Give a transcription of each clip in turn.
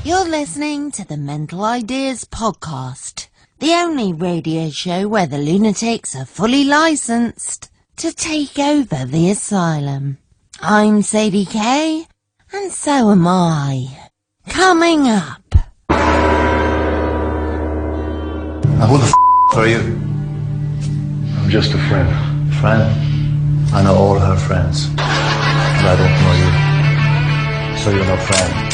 You're listening to the Mental Ideas Podcast, the only radio show where the lunatics are fully licensed to take over the asylum. I'm Sadie Kaye, and so am I. Coming up. Now who the are you? I'm just a friend. Friend? I know all her friends. But I don't know you. So you're no friend.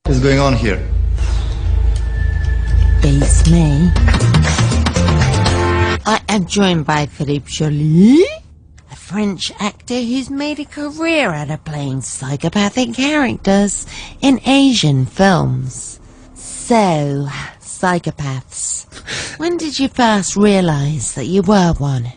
What is going on here? Face me. I am joined by Philippe Joly, a French actor who's made a career out of playing psychopathic characters in Asian films. So, psychopaths, when did you first realise that you were one?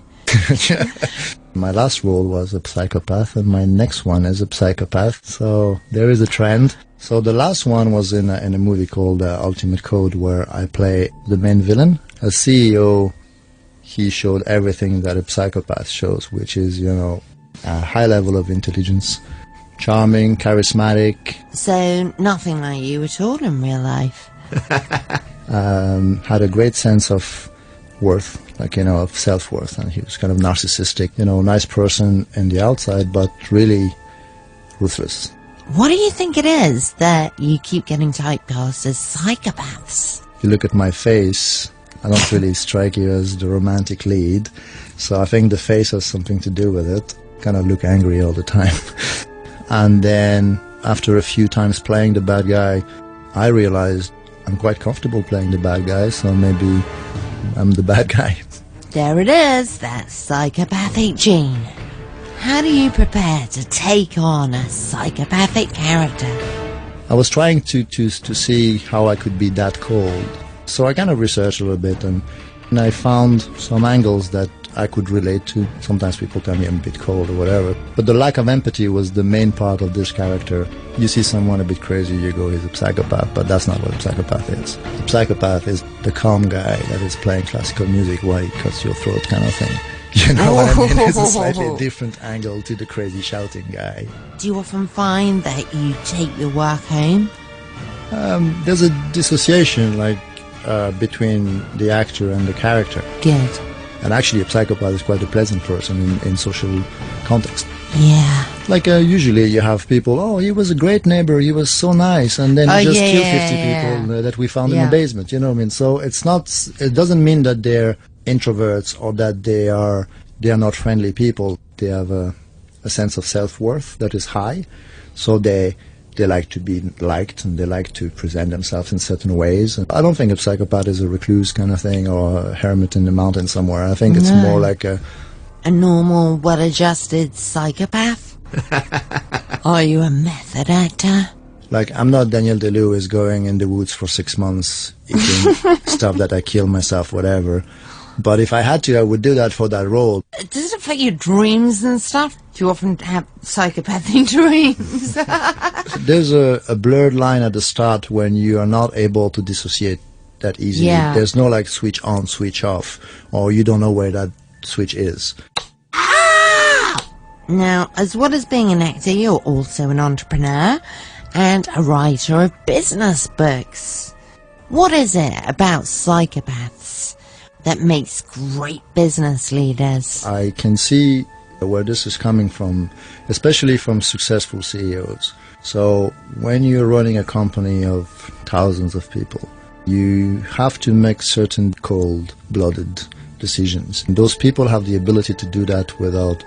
My last role was a psychopath, and my next one is a psychopath, so there is a trend. So the last one was in a movie called Ultimate Code, where I play the main villain. A CEO, he showed everything that a psychopath shows, which is, a high level of intelligence, charming, charismatic. So, nothing like you at all in real life? Had a great sense of worth, of self-worth, and he was kind of narcissistic, nice person in the outside, but really ruthless. What do you think it is that you keep getting typecast as psychopaths? If you look at my face, I don't really strike you as the romantic lead, so I think the face has something to do with it. Kind of look angry all the time. And then, after a few times playing the bad guy, I realized I'm quite comfortable playing the bad guy, so maybe I'm the bad guy. There it is, that psychopathic gene. How do you prepare to take on a psychopathic character? I was trying to see how I could be that cold. So I kind of researched a little bit, and I found some angles that I could relate to. Sometimes people tell me I'm a bit cold or whatever. But the lack of empathy was the main part of this character. You see someone a bit crazy, you go, he's a psychopath, but that's not what a psychopath is. A psychopath is the calm guy that is playing classical music while he cuts your throat kind of thing. You know what I mean? It's a slightly different angle to the crazy shouting guy. Do you often find that you take your work home? There's a dissociation, between the actor and the character. Good. And actually, a psychopath is quite a pleasant person in social context. Yeah. Usually you have people, oh, he was a great neighbor, he was so nice, and then he just killed 50 people that we found in the basement, you know what I mean? So it doesn't mean that they're introverts or that they are not friendly people. They have a sense of self-worth that is high, so they like to be liked, and they like to present themselves in certain ways. I don't think a psychopath is a recluse kind of thing or a hermit in the mountain somewhere. I think it's more like a normal, well-adjusted psychopath? Are you a method actor? I'm not Daniel Day-Lewis going in the woods for 6 months eating stuff that I kill myself, whatever. But if I had to, I would do that for that role. Does it affect your dreams and stuff? Do you often have psychopathic dreams? There's a blurred line at the start when you are not able to dissociate that easily. Yeah. There's no switch on, switch off, or you don't know where that switch is. Ah! Now, as well as being an actor, you're also an entrepreneur and a writer of business books. What is it about psychopaths that makes great business leaders? I can see where this is coming from, especially from successful CEOs. So when you're running a company of thousands of people, you have to make certain cold-blooded decisions. And those people have the ability to do that without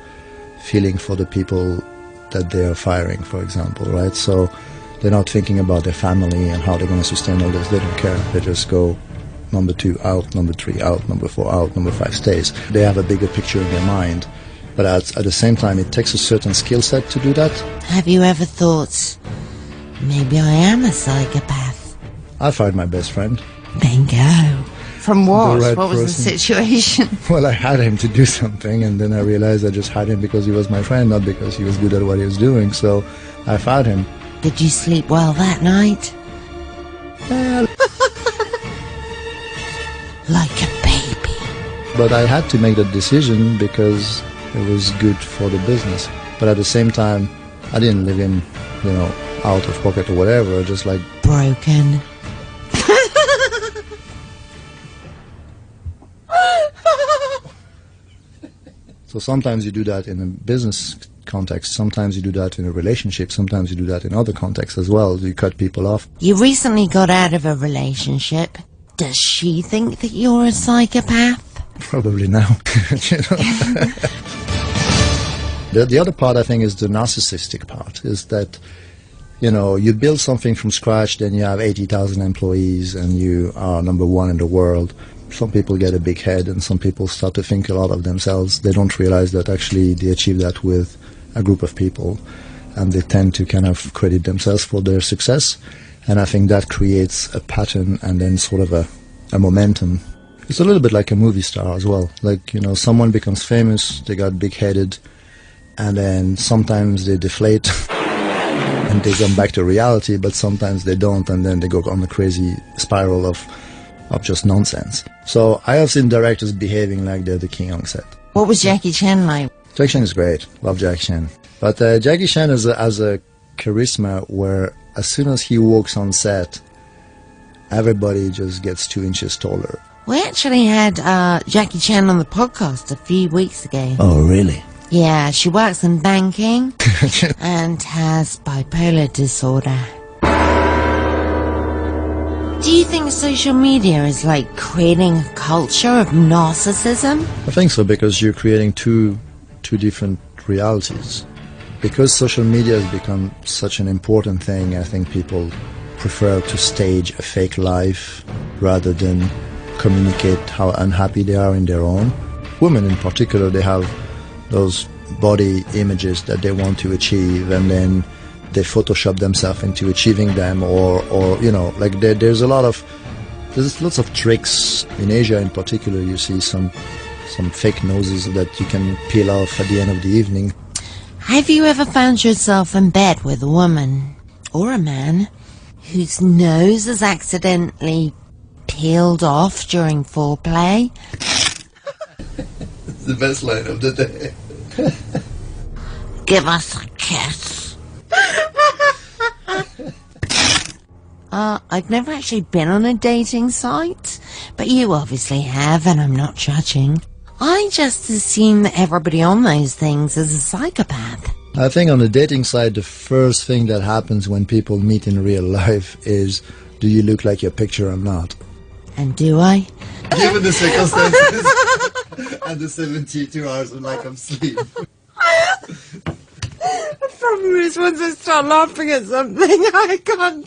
feeling for the people that they are firing, for example, right? So they're not thinking about their family and how they're going to sustain all this. They don't care. They just go number 2 out, number 3 out, number 4 out, number 5 stays. They have a bigger picture in their mind. But at the same time, it takes a certain skill set to do that. Have you ever thought, maybe I am a psychopath? I fired my best friend. Bingo. From what? The right what was person. The situation? Well, I had him to do something, and then I realized I just had him because he was my friend, not because he was good at what he was doing. So I fired him. Did you sleep well that night? Well, like a baby. but I had to make that decision because It was good for the business. But at the same time, I didn't live in, out of pocket or whatever, just like... Broken. So sometimes you do that in a business context, sometimes you do that in a relationship, sometimes you do that in other contexts as well. You cut people off. You recently got out of a relationship. Does she think that you're a psychopath? Probably now. The other part, I think, is the narcissistic part, is that, you build something from scratch, then you have 80,000 employees and you are number one in the world. Some people get a big head and some people start to think a lot of themselves. They don't realize that actually they achieve that with a group of people, and they tend to kind of credit themselves for their success. And I think that creates a pattern and then sort of a momentum. It's a little bit like a movie star as well. Like, someone becomes famous, they got big-headed, and then sometimes they deflate and they come back to reality, but sometimes they don't, and then they go on a crazy spiral of just nonsense. So I have seen directors behaving like they're the king on set. What was Jackie Chan like? Jackie Chan is great. Love Jackie Chan. But Jackie Chan has a charisma where as soon as he walks on set, everybody just gets 2 inches taller. We actually had Jackie Chan on the podcast a few weeks ago. Oh, really? Yeah, she works in banking and has bipolar disorder. Do you think social media is like creating a culture of narcissism? I think so, because you're creating two different realities. Because social media has become such an important thing, I think people prefer to stage a fake life rather than communicate how unhappy they are in their own. Women in particular, they have those body images that they want to achieve, and then they Photoshop themselves into achieving them, or like there's lots of tricks. In Asia in particular, you see some fake noses that you can peel off at the end of the evening. Have you ever found yourself in bed with a woman or a man whose nose is accidentally peeled off during foreplay? It's the best line of the day. Give us a kiss. I've never actually been on a dating site, but you obviously have, and I'm not judging. I just assume that everybody on those things is a psychopath. I think on the dating side, the first thing that happens when people meet in real life is, do you look like your picture or not? And do I? Given the circumstances and the 72 hours of lack of sleep. The problem is once I start laughing at something, I can't